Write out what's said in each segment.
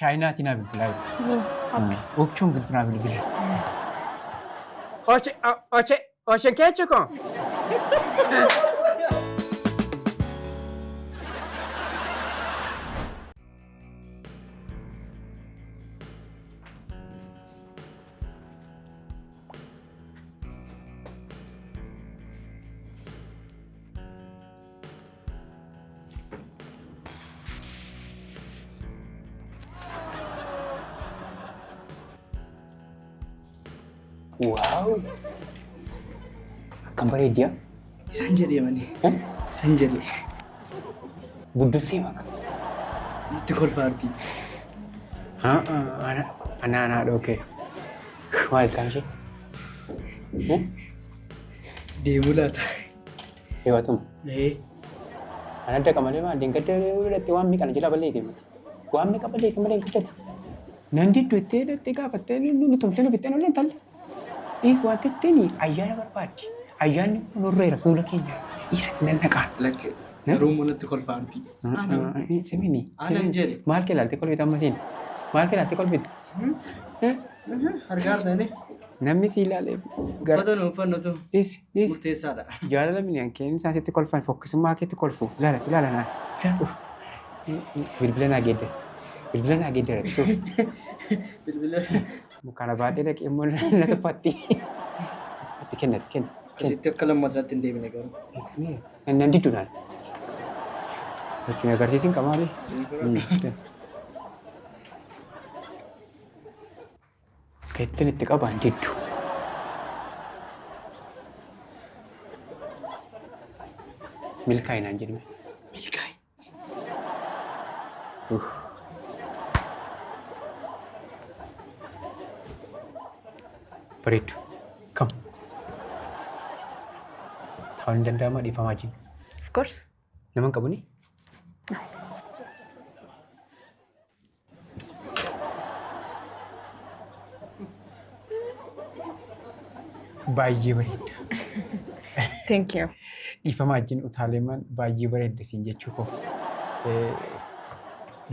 Chaayinaati naa bilbilaa jiru. Oobchuun giltu naa bilbila. Oche keechu koo? Wow. Akkam bareeddi. Isaan jedhee mani. Isaan jedhee. Budduusii maka. Itti kolfaarti. Anaa dhokee. Maal kan ishee? Deemuu laata. Eewwatuma. Ana adda qamalee maal dingadda godhattee waan miiqana jala ballee deemu. Waan miiqa ballee malee hin gaddata. Nan didduu itti hidhattee gaafattee nu tumtee nu fixxee nollee talle. Is wanti ittiin ayyaana barbaaddi. Ayyaanni nurreera fuula keenya. Isatti nan dhaqaa. Lakkee. Garuu manatti kolfaarti. Simini. Aanan jedhe. Maal kee ilaaltee kolfite amma siin? Maal kee ilaaltee kolfite? Hargaar ta'anii. Namni si ilaalee. Uffata nu uffannutu. Murteessaadha. Jaalala miniyaan kee isaan sitti kolfan fokkisummaa keetti kolfu. Ilaala naa. Bilbila naa geedde. Bilbila naa geedde. Bilbila. Kana baadhee dhaqee immoo na tuffatti. Kennatti. Akkasitti akka lammataatti hin deebine garuu. Nan diddu naan. Fakkiin agarsiisin qamaali. Keettiin itti qabaan diddu. Milkaa'ii naan jedhame. Milkaa'ii. Bareedu. Kam. Ta'uu hin danda'amaa dhiifamaa jiru. Of course. Naman qabu ni? Baay'ee bareeda. Thank you. Dhiifamaa jiru utaaleemaan baay'ee bareeda siin jechuu koo.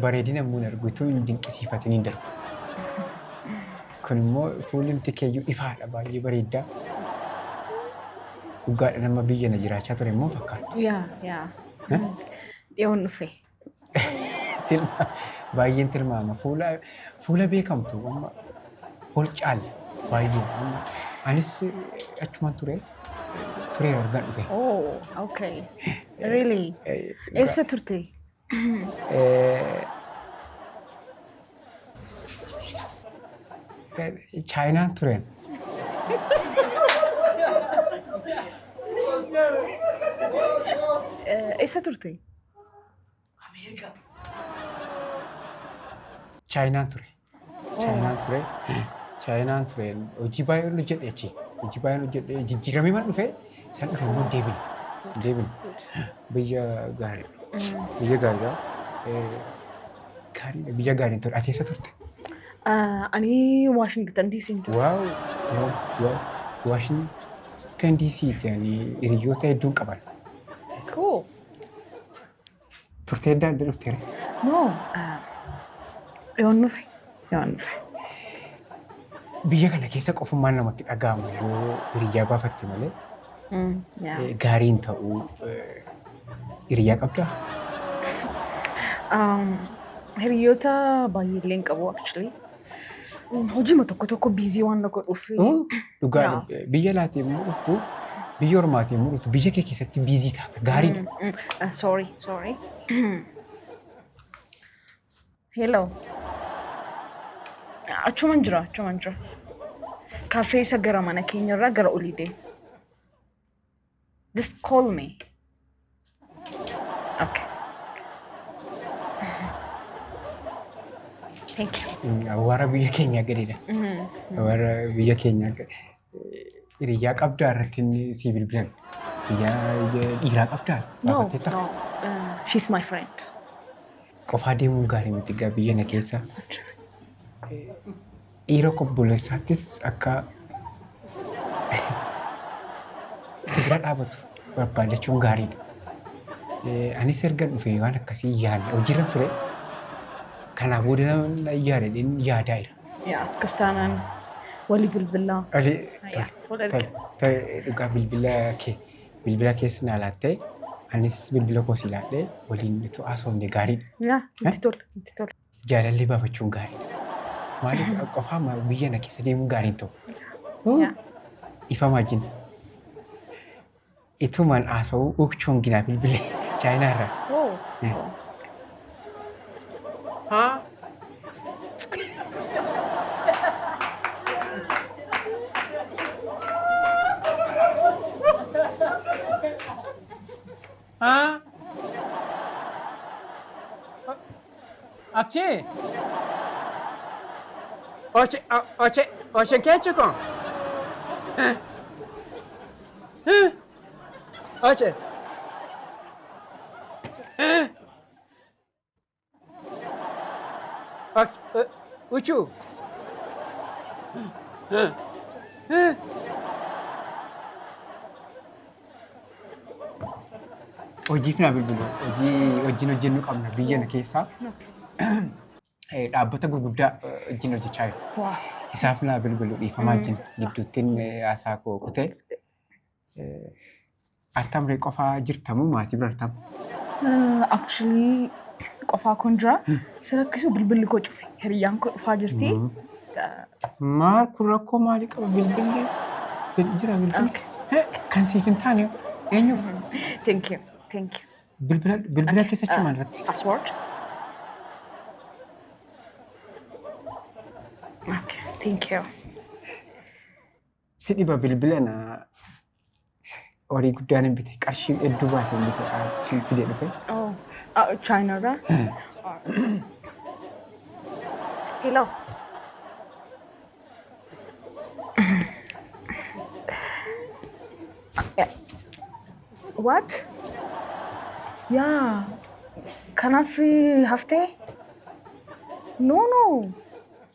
Bareedina muun arguutuu hin dinqisiifatin hin darbu. Kun immoo fuulimti keeyyuu ifaadha baay'ee bareeddaa. Dhugaadha nama biyya na jiraachaa ture immoo fakkaatu. Yaa. Dhiyoon dhufe. Baay'een tilmaama. Fuula beekamtu amma ol caalle baay'ee. Anis achumaan tureera argaan dhufe. Oh, okay. Really? Eessa turte? Chaayinaan tureen. Eessa turte? Ameerikaa. Chaayinaan ture. Chaayinaan ture. Hojii baay'ee hojjedhe achi. Hojii baay'ee hojjedhe jijjiiramee mana dhufee san dhufe immoo deebine. Biyya gaarii. Biyya gaariidha. Biyya gaariin ture. Ati eessa turte? Ani Washington DC ture. Wow. Washington DC yani hiriyoota hedduun qaban. Cool. Turtee adda dhufteera? No. Dhiyoon dhufe. Biyya kana keessa qofummaan namatti dhaga'amu yoo hiriyaa baafatte malee gaariin ta'uu hiriyaa qabdaa? Hiriyoota baay'eellee hin qabu actually. Hojiima tokko biizii waan na godhuuf. Dhugaa biyya laatii immoo dhuftu biyya ormaatii immoo dhuftu biyya kee keessatti biizii taata gaariidha. Sorry. Hello. Achuman jira. Kaaffee isa gara mana keenyarraa gara olii deemu. Just call me. Okay. Thank you. Warra biyya keenyaa gadiidha. Warra biyya keenyaa hiriyaa qabdaa irratti inni si bilbilan. Dhiiraa qabdaa? No. She's my friend. Qofaa deemuun gaarii miti egaa biyya na keessa. Dhiira obboleessaattis akka si bira dhaabatu barbaadachuun gaariidha. Anis erga dhufee waan akkasii yaadne hojiirra ture Kana booda nama yaadaa jira. Yaa kiristaanaan walii bilbilaa. Dhugaa bilbila keessa na laattee anis bilbila koo si laadhee waliin itti haasofne gaariidha. Yaa itti tola. Jaalallee baafachuun gaariidha. Maaliif qofaa biyya na keessa deemuun gaariin ta'u? Ifa maajin. Itumaan haasawuu ukchuun ginaa bilbilee chaayinaa irraa. Haa? हाँ अच्छे क्या चुका अच्छे उचू Hojiif na bilbilu. Hojiin hojjennu qabna biyya keessaa. Dhaabbata gurguddaa wajjin hojjechaa jiru. Isaaf na bilbilu dhiifamaa wajjin gidduuttiin haasaa koo kutee. Attam qofaa jirtamu maatii bira artam? Actually qofaa kun jira. Sirakkisu bilbilli koo cufe. Hiriyyaan koo dhufaa jirti. Maal kun rakkoo maalii qaba bilbilli? Jira bilbilli. Kan siif hin taane eenyuuf? Thank you. Bilbila keessatti maal irratti? Password. Okay, thank you. Si dhiba bilbila na horii guddaan hin bite qarshii hedduu baasee hin bite achi fidee dhufe. China irraa? Hello. What? Yeah. Kanaaf haftee? No.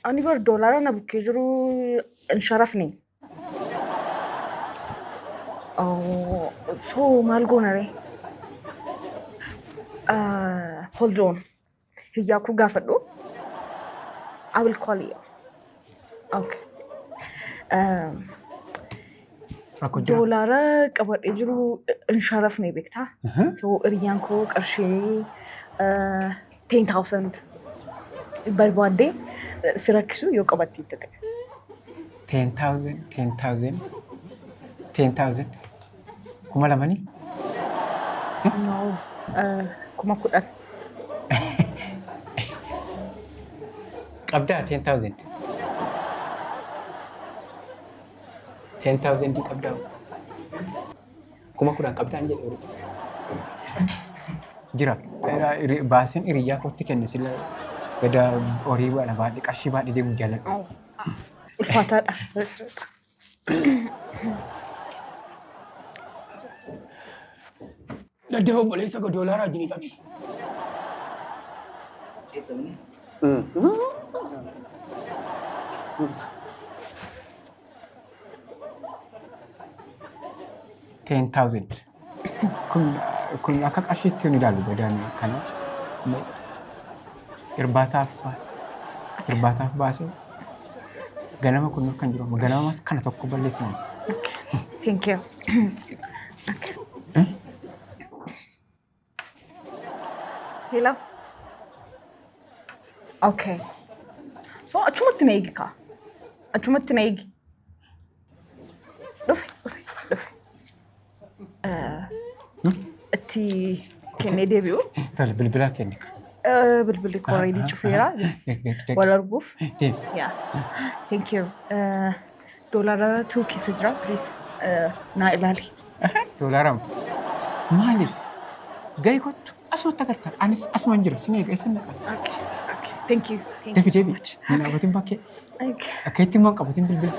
Ani bar doolaara na bukkee jiru hin sharafne. So maal goona ree? Hold on. Hiyyaa koo gaafadhu. I will call you. Okay. Doolaara qabadhee jiru hin sharafne beektaa? So hiriyyaan koo qarshii 10,000 barbaaddee si rakkisu yoo qabattee itti ta'e. 10,000 kuma lamanii? No, kuma 10. Qabdaa 10,000. 10,000 qabdaa. Kuma 10 qabdaan jedhe. Jira. Baasiin hiriyyaa kootti kenne sila gada horii baadha baadhee qarshii baadhee deemu jaalladha. Ulfaataadha. Daddafa obboleessa koo doolaaraa wajjin qabi. $10,000. Kun akka qarshiitti hin ilaalu gadaan kana irbaataaf baasee ganama kun kan jiru ganamas kana tokko balleessina. Thank you. Hello. Okay. So achumatti na eegi kaa. Achumatti na eegi. Dhufe. Itti kennee deebi'u. Tole bilbilaa kenni. Bilbilli koo reedii cufeera. Wal arguuf. Thank you. Doolaara 2 keessa jira. Please naa ilaali. Doolaara maaliif? Gahi kottu asumatti agarta. Anis asumaan jira. Sinee eegan naqa. Okay. Thank you. Deebi. Mina qabatin bakkee. Akka ittiin waan qabatin bilbila.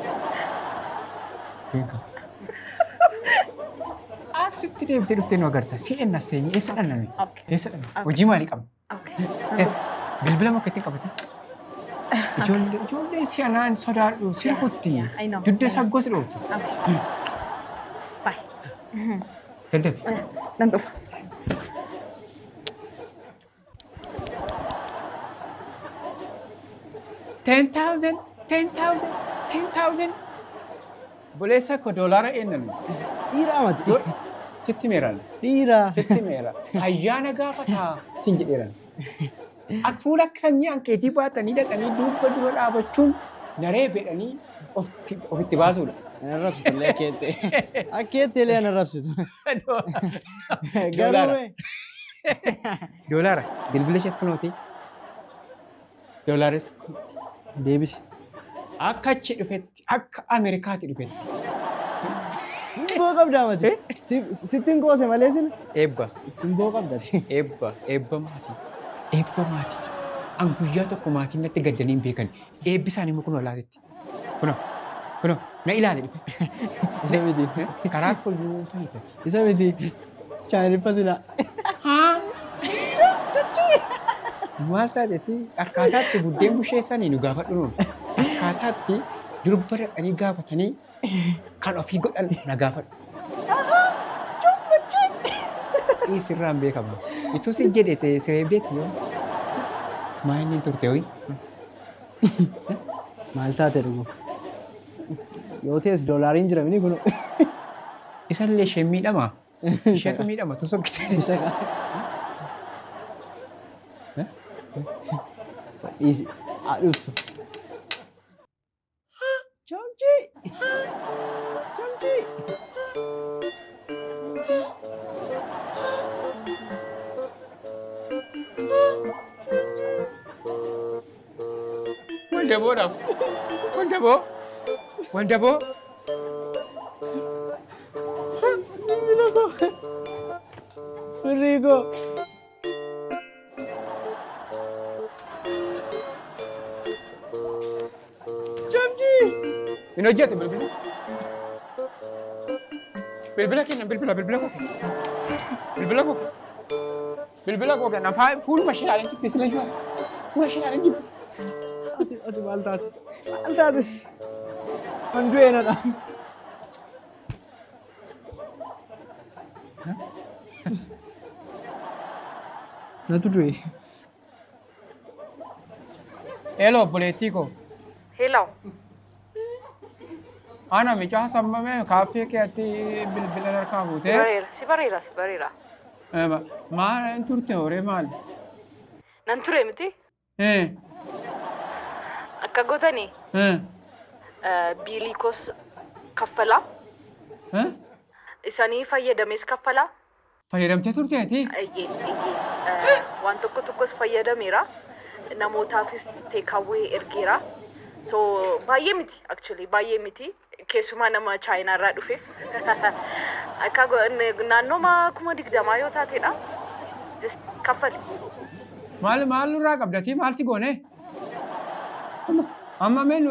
Beeka. Asitti deemtee dhuftee nu agarta. Si'een as teenye eessa dhalame? Eessa dhalame? Hojii maalii qabna? Bilbila makka ittiin qabatin? Ijoollee si'anaan sodaadhu si'a kutti. Dudda isaa gosi dhooti. Bye. Daddabi. Nan dhufa. 10,000, 10,000, 10,000. Buleessa ko doolaara eennan. Dhiiraa mati. Sitti meeraan. Dhiiraa. Sitti meera. Ayyaana gaafataa sin jedheeran. Akka fuula sanyii ankeetii baatanii dhaqanii duuba dura dhaabachuun naree fedhanii ofitti baasuudha. Ana rabsitu illee akkeettee. Akkeettee illee ana rabsitu. Garuu Doolaara. Bilbila ishees kunooti. Doolaaris deebisi. akka achi dhufetti akka Ameerikaatti dhufetti. Simboo qabdaa mati. Sittiin qoose malee sin. Eebba. Simboo qabdati. Eebba maatii. Eebba maatii. An guyyaa tokko maatiin natti gaddanii hin beekan. Eebbi isaanii immoo kunoo laasitti. Kunoo na ilaali dhufe. Isa miti. Karaa koyyuu fayyadati. Isa miti. Chaanilfa silaa. Haa? Maal taateeti akkaataatti buddeen busheessanii nu gaafadhu nuun. Akkaataatti durba dhaqanii gaafatanii kan ofii godhan na gaafadhu. Sirraan beekamu. Ituu si jedhete siree beektu yoo. Maa inni turte ho'i? Maal taate dhugu? Yoo ta'es doolaariin jira mini kun. Isallee ishee miidhama. Isheetu miidhama tu sokkite. Isa kaa. Dhiisi. Dhuftu. Chomchi! Chomchi! Wandaboo. Wandaboo. Firigo. Chomchi! Hin hojjete bilbilis. Bilbila kenna bilbila koo. Bilbila koo kenna fuuluma ishee ilaalee jibbeessila jiru. Fuula ishee ilaalee jibbe. Ati maal taate? Maal taate? Kan du'eenadha. Natu du'e. Hello, obboleettii koo. Hello. Ana micaa sammame kaaffee keetti bilbila harkaa fuutee. Si bareera. Maal turte horee maal? Nan ture miti? Akka gootanii biilii koos kaffalaa. Isanii fayyadamees kaffalaa. Fayyadamtee turteeti? Waan tokkos fayyadameera. Namootaafis teekawwee ergeera. So baay'ee miti actually baay'ee miti. Keessumaa nama Chaayinaa irraa dhufe. Akka naannoo 20,000 yoo taatedha. Just kaffali. Maal nurraa qabdati? Maal si goone? Amma mee nu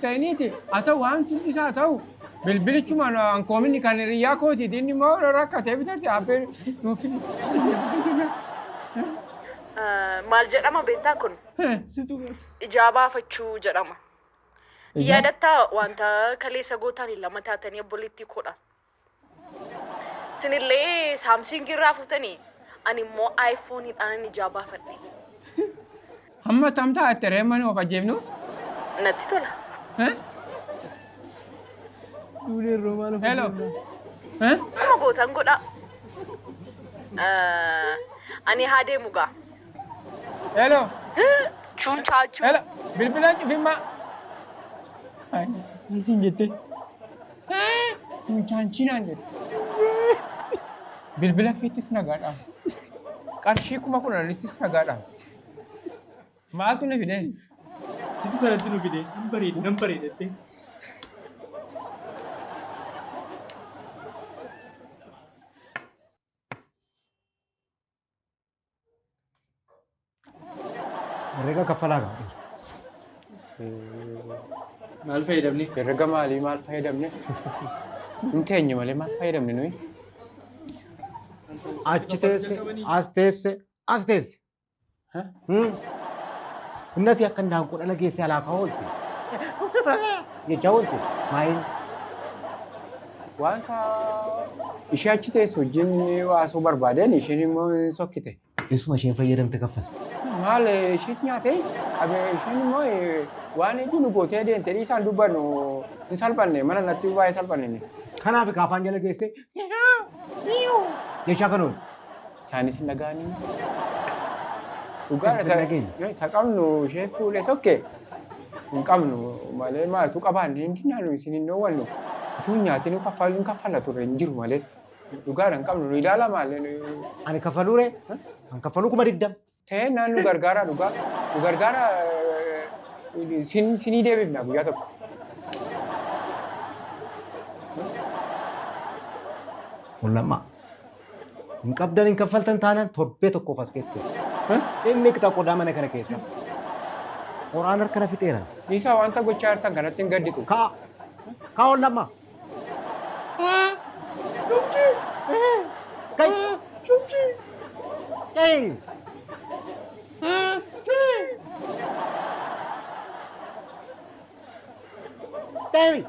ta'iniiti. Haa ta'u waanti isaa ta'u bilbilichuma ankoominni kan hiriyyaa kooti inni immoo rakkatee bitate habbee nuuf maal jedhama beektaa kun? Ijaa baafachuu jedhama. Yaadattaa wanta kaleessa gootaan lama taatanii obboleettii koodha. Sinillee Saamsingii irraa fuutanii ani immoo iPhoneidhaan ijaa baafadhe. Amma tamtaa itti reemanii of ajjeefnu? Natti tola. Hello. Nama gootan godha. Ani haa deemu gaa. Hello. Chuunchaachuu. Hello. Bilbilaan cufimmaa. Isin jette. Chuunchaanchiinaan jette. Bilbila keettis nagaadhaan. Qarshii 10,000 nagaadhaan. Maaltu na fide? Situ kanatti nu fide. Nan bareedatte. Herrega kaffalaa qaba. Maal fayyadamne? Herrega maalii maal fayyadamne? Hin teenye malee maal fayyadamne nuyi? Achi teesse, as teesse. Innas akka ndaanqoo dhala geessee alaa ka'aa oolte. Jechaa oolte. Maayin? Waan ishee achi teessu wajjin waasuu barbaadeen isheen immoo sokkite. Isuma isheen fayyadamte kaffaltu. Maal isheetti nyaate isheen immoo waan hedduu nu gootee deemtee isaan dubbannu hin salphanne mana natti baay'ee salphanne. Kanaaf kaafaan jala geesse. Jechaa kanoon. Isaanis hin dhaga'anii. Dhugaadha isa qabnu ishee fuulee sokkee hin qabnu malee maaltu qabaanne hin dinnaanu isin hin dhoowwannu. Utuu nyaatiin kaffala turre hin jiru malee. Dhugaadha hin qabnu nu ilaala maalee. Ani kaffaluure? An kaffaluu 20. Ta'ee naannoo gargaaraa dhugaa. Nu gargaaraa sinii deebifna guyyaa tokko. Mul'ammaa. Hin qabdan hin kaffaltan taanaan torbee tokkoof as keessa teessu. Inni qixa qodaa mana kana keessa. Qoraan harka na fixeera. Isaa wanta gochaa jirtan kanatti hin gadditu. Kaa. Kaa Mul'ammaa. Chumchi. Kai. Chumchi. Kai. David.